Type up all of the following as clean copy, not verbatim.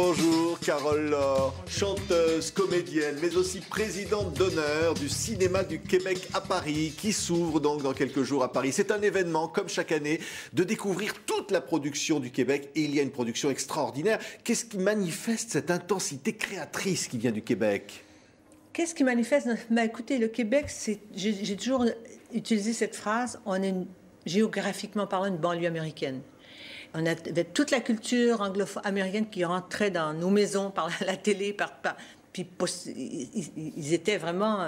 Bonjour Carole Laure, chanteuse, comédienne, mais aussi présidente d'honneur du cinéma du Québec à Paris, qui s'ouvre donc dans quelques jours à Paris. C'est un événement, comme chaque année, de découvrir toute la production du Québec, et il y a une production extraordinaire. Qu'est-ce qui manifeste cette intensité créatrice qui vient du Québec? Qu'est-ce qui manifeste? Ben, écoutez, le Québec, j'ai toujours utilisé cette phrase, on est géographiquement parlant une banlieue américaine. On avait toute la culture anglophone américaine qui rentrait dans nos maisons par la télé, puis ils étaient vraiment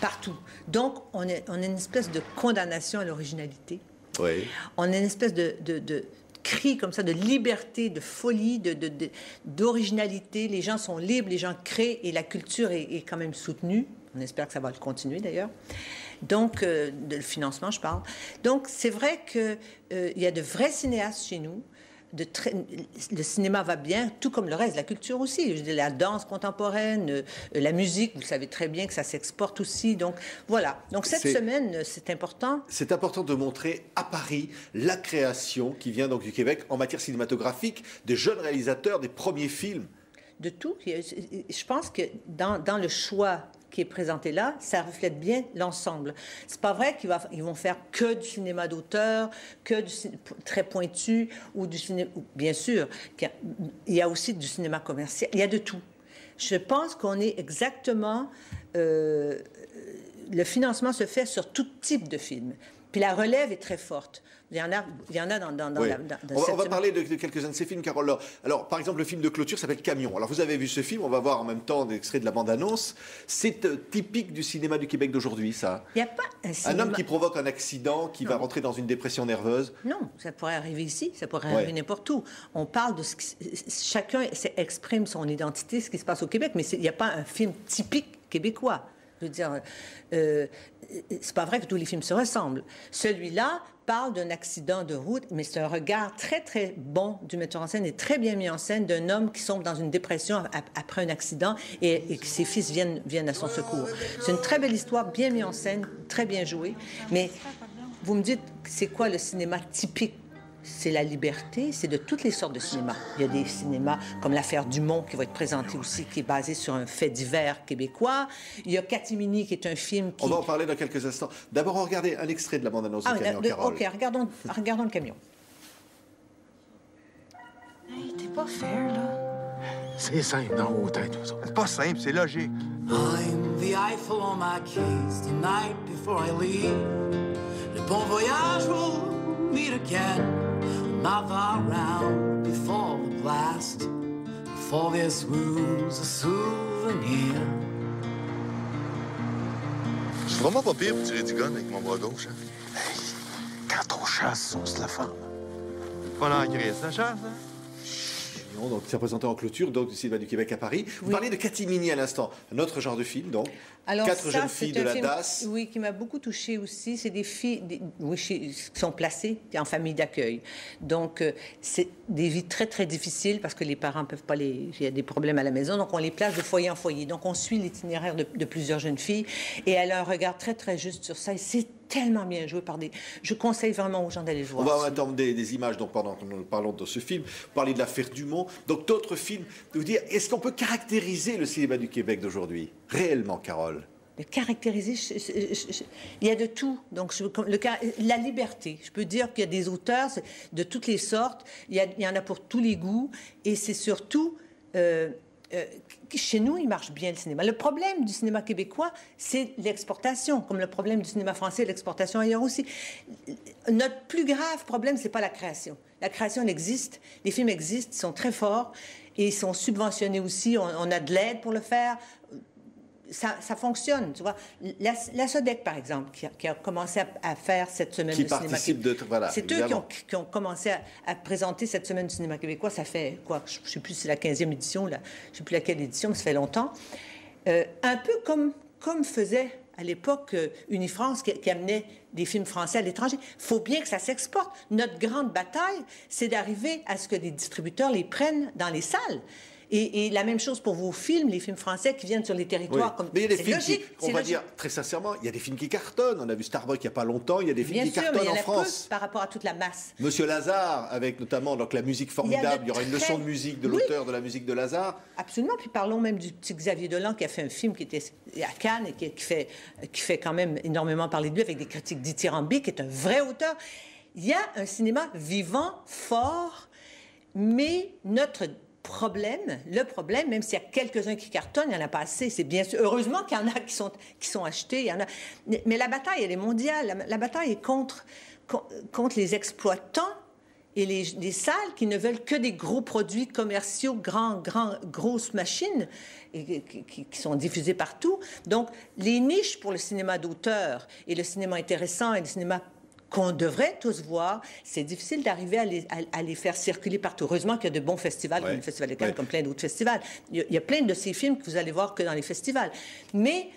partout. Donc, on est une espèce de condamnation à l'originalité. Oui. On est une espèce de cri comme ça, de liberté, de folie, d'originalité. Les gens sont libres, les gens créent, et la culture est quand même soutenue. On espère que ça va le continuer, d'ailleurs. Donc, le financement, je parle. Donc, c'est vrai qu'il y a de vrais cinéastes chez nous. Le cinéma va bien, tout comme le reste, la culture aussi. Je dis, la danse contemporaine, la musique, vous savez très bien que ça s'exporte aussi. Donc, voilà. Donc, cette semaine, c'est important. C'est important de montrer à Paris la création qui vient donc du Québec en matière cinématographique, des jeunes réalisateurs, des premiers films. De tout. Je pense que dans le choix qui est présenté là, ça reflète bien l'ensemble. C'est pas vrai qu'ils vont faire que du cinéma d'auteur, que du très pointu, ou du cinéma... Bien sûr, il y a aussi du cinéma commercial. Il y a de tout. Je pense qu'on est exactement... le financement se fait sur tout type de film. Puis la relève est très forte. Il y en a dans oui. On va parler de quelques-uns de ces films, Carole. Alors, par exemple, le film de clôture s'appelle Camion. Alors, vous avez vu ce film, on va voir en même temps des extraits de la bande-annonce. C'est typique du cinéma du Québec d'aujourd'hui, ça. Il n'y a pas un cinéma... Un homme qui provoque un accident, qui va rentrer dans une dépression nerveuse. Non, ça pourrait arriver ici, ça pourrait arriver n'importe où. On parle de ce qui... Chacun exprime son identité, ce qui se passe au Québec, mais il n'y a pas un film typique québécois. Je veux dire, c'est pas vrai que tous les films se ressemblent. Celui-là parle d'un accident de route, mais c'est un regard très, très bon du metteur en scène et très bien mis en scène d'un homme qui sombre dans une dépression après un accident et que ses fils viennent à son secours. C'est une très belle histoire, bien mise en scène, très bien jouée. Mais vous me dites, c'est quoi le cinéma typique? C'est la liberté, c'est de toutes les sortes de cinéma. Il y a des cinémas comme l'affaire Dumont qui va être présenté aussi, qui est basé sur un fait divers québécois. Il y a Catimini qui est un film qui... On va en parler dans quelques instants. D'abord, on va regarder un extrait de la bande-annonce du Camion, Carole. OK, regardons le Camion. Hey, t'es pas fair, là. C'est simple dans vos têtes, vous autres. C'est pas simple, c'est logique. I'm the Eiffel on my keys the night before I leave. Le bon voyage will meet again. Another round before the blast. Before this wounds a souvenir. Je suis vraiment pas pire pour tirer du gun avec mon bras gauche. Hein? Hey, quand on chasse, on se la forme. Pas l'engrais, ça chasse, hein? Donc, c'est représenté en clôture donc, du cinéma du Québec à Paris. Vous parlez de Catimini à l'instant, un autre genre de film, donc. Alors, 4 jeunes filles de la film, DAS. Oui, qui m'a beaucoup touchée aussi. C'est des filles qui sont placées en famille d'accueil. Donc, c'est des vies très, très difficiles parce que les parents ne peuvent pas il y a des problèmes à la maison. Donc, on les place de foyer en foyer. Donc, on suit l'itinéraire de plusieurs jeunes filles. Et elle a un regard très, très juste sur ça. Et c'est tellement bien joué par des... Je conseille vraiment aux gens d'aller le voir. On va attendre des images donc, pendant que nous parlons de ce film. Vous parlez de l'affaire Dumont. Donc, d'autres films. Vous dire, est-ce qu'on peut caractériser le cinéma du Québec d'aujourd'hui? Réellement, Carole? Caractériser, il y a de tout. Donc, la liberté. Je peux dire qu'il y a des auteurs de toutes les sortes. Il y en a pour tous les goûts. Et c'est surtout... chez nous, il marche bien le cinéma. Le problème du cinéma québécois, c'est l'exportation, comme le problème du cinéma français, l'exportation ailleurs aussi. Notre plus grave problème, c'est pas la création. La création, elle existe, les films existent, ils sont très forts et ils sont subventionnés aussi. On a de l'aide pour le faire. Ça fonctionne, tu vois. La SODEC, par exemple, qui a commencé à faire cette semaine de cinéma québécois. Voilà, c'est eux qui ont commencé à présenter cette semaine du cinéma québécois. Ça fait, quoi, je ne sais plus si c'est la 15e édition, là, je ne sais plus laquelle édition, mais ça fait longtemps. Un peu comme faisait à l'époque Unifrance, qui amenait des films français à l'étranger. Il faut bien que ça s'exporte. Notre grande bataille, c'est d'arriver à ce que les distributeurs les prennent dans les salles. Et la même chose pour vos films, les films français qui viennent sur les territoires. Oui. Mais il y a des c'est films logique, on va dire très sincèrement, il y a des films qui cartonnent. On a vu Starbuck il n'y a pas longtemps, il y a des films qui cartonnent en France. Par rapport à toute la masse. Monsieur Lazare, avec notamment donc, la musique formidable, il y aura une leçon de musique de l'auteur de la musique de Lazare. Absolument, puis parlons même du petit Xavier Dolan qui a fait un film qui était à Cannes et qui fait quand même énormément parler de lui avec des critiques dithyrambiques, qui est un vrai auteur. Il y a un cinéma vivant, fort, mais le problème, même s'il y a quelques-uns qui cartonnent, il n'y en a pas assez. C'est bien sûr, heureusement qu'il y en a qui sont achetés. Il y en a, mais la bataille, elle est mondiale. La bataille est contre les exploitants et les salles qui ne veulent que des gros produits commerciaux, grosses machines et qui sont diffusés partout. Donc, les niches pour le cinéma d'auteur et le cinéma intéressant et le cinéma qu'on devrait tous voir, c'est difficile d'arriver à les faire circuler partout. Heureusement qu'il y a de bons festivals, comme le Festival de Cannes, comme plein d'autres festivals. Il y a plein de ces films que vous allez voir que dans les festivals. Mais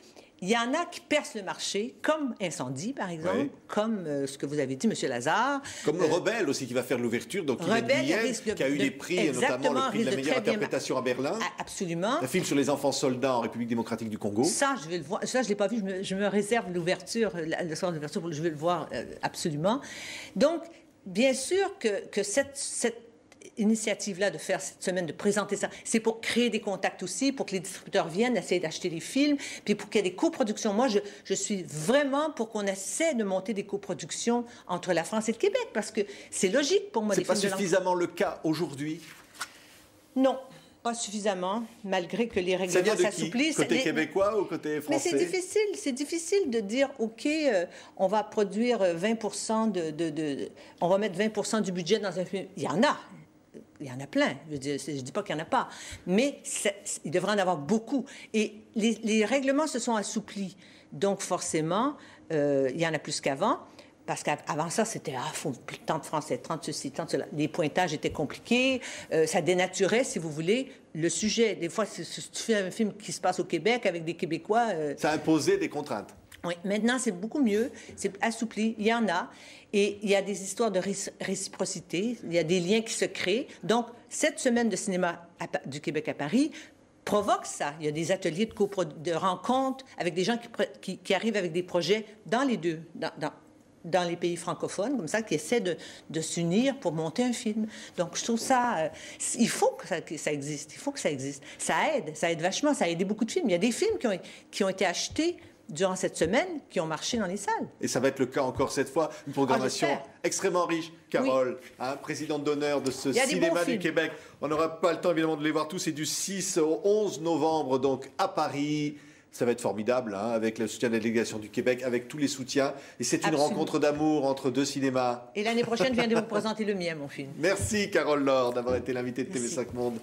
il y en a qui percent le marché, comme Incendie, par exemple, comme ce que vous avez dit, M. Lazare. Comme Rebelle aussi, qui va faire l'ouverture, donc qui a eu des prix, notamment le prix de la meilleure interprétation à Berlin. Absolument. Un film sur les enfants soldats en République démocratique du Congo. Ça, je vais le voir. Ça, je ne l'ai pas vu. Je me réserve l'ouverture, le soir d'ouverture, je vais le voir absolument. Donc, bien sûr que cette initiative-là de faire cette semaine, de présenter ça, c'est pour créer des contacts aussi, pour que les distributeurs viennent essayer d'acheter les films, puis pour qu'il y ait des coproductions. Moi, je suis vraiment pour qu'on essaie de monter des coproductions entre la France et le Québec, parce que c'est logique pour moi. C'est pas suffisamment le cas aujourd'hui? Non, pas suffisamment, malgré que les règlements s'assouplissent. Côté québécois ou côté français? Mais c'est difficile de dire, OK, on va produire 20% on va mettre 20% du budget dans un film. Il y en a plein. Je dis pas qu'il n'y en a pas. Mais il devrait en avoir beaucoup. Et les règlements se sont assouplis. Donc, forcément, il y en a plus qu'avant. Parce qu'avant ça, c'était faut tant de français, tant de ceci, tant de cela. Les pointages étaient compliqués. Ça dénaturait, si vous voulez, le sujet. Des fois, si tu fais un film qui se passe au Québec avec des Québécois... Ça imposait des contraintes. Oui, maintenant, c'est beaucoup mieux. C'est assoupli. Il y en a. Et il y a des histoires de réciprocité. Il y a des liens qui se créent. Donc, cette semaine de cinéma du Québec à Paris provoque ça. Il y a des ateliers de rencontres avec des gens qui arrivent avec des projets dans les deux, dans les pays francophones, comme ça, qui essaient de s'unir pour monter un film. Donc, je trouve ça... il faut que ça existe. Il faut que ça existe. Ça aide vachement. Ça a aidé beaucoup de films. Il y a des films qui ont été achetés durant cette semaine, qui ont marché dans les salles. Et ça va être le cas encore cette fois. Une programmation extrêmement riche. Carole, présidente d'honneur de ce cinéma du Québec. On n'aura pas le temps, évidemment, de les voir tous. C'est du 6 au 11 novembre, donc, à Paris. Ça va être formidable, avec le soutien de la délégation du Québec, avec tous les soutiens. Et c'est une rencontre d'amour entre deux cinémas. Et l'année prochaine, je viens de vous présenter le mien, mon film. Merci, Carole Laure, d'avoir été l'invitée de TV5 Monde.